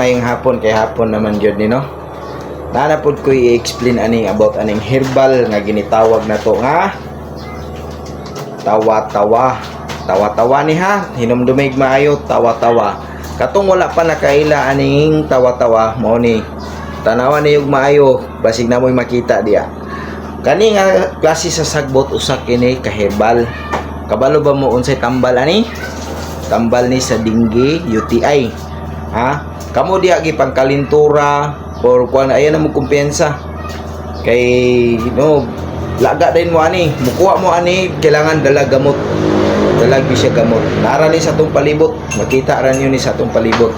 Mayong hapon kay hapon naman gyud ni no. Nanapod ko i-explain aning about aning herbal nga ginitawag na to nga tawa-tawa. Tawa-tawa ni ha, hinumdumig maayo tawa-tawa. Katong wala pa nakaila aning tawa-tawa mo ni tanawan ni maayo basig na mo'y makita diya. Kani nga klase sa sagbot usa kini ka herbal. Kabalo ba mo unsay tambal ani? Tambal ni sa dengue, UTI. Ha? Kamo diya gi pangkalintura or kuan ayan mo kumpiyansa. Kay no laga din mo ani, mukuha mo ani kailangan dala gamot. Dalag siya gamot. Nara ni sa tong palibot, makita ra niyo ni sa tong palibot.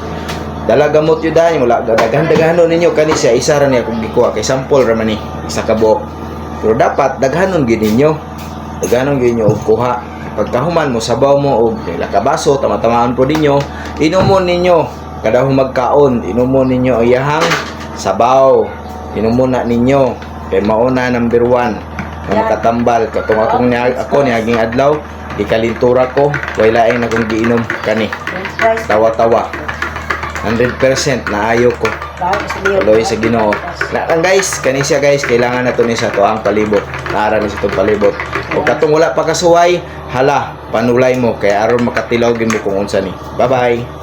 Dala gamot yun dahil wala daghan-daghanon ninyo kani siya isa ra niya kung gikuha kay sample ra man ni isa ka buok. Pero dapat daghanon gyud ninyo. Daghanon gyud ninyo og kuha. Pagkahuman mo sabaw mo og lakabaso tama-tamaan po ninyo, inumon ninyo kada humagkaon, inumon ninyo ang iyahang sabaw. Inumon na ninyo kay mauna number 1 na makatambal katong ako niaging adlaw ikalintura ko wala ay na kong giinom kani tawa-tawa 100% na ayo ko tuloy sa Ginoo na guys kani siya guys kailangan nato ni sa to ang palibot naara ni sa tong palibot o katong wala pa kasuway hala panulay mo kay aron makatilaw gyud mo kung unsa ni. Bye bye.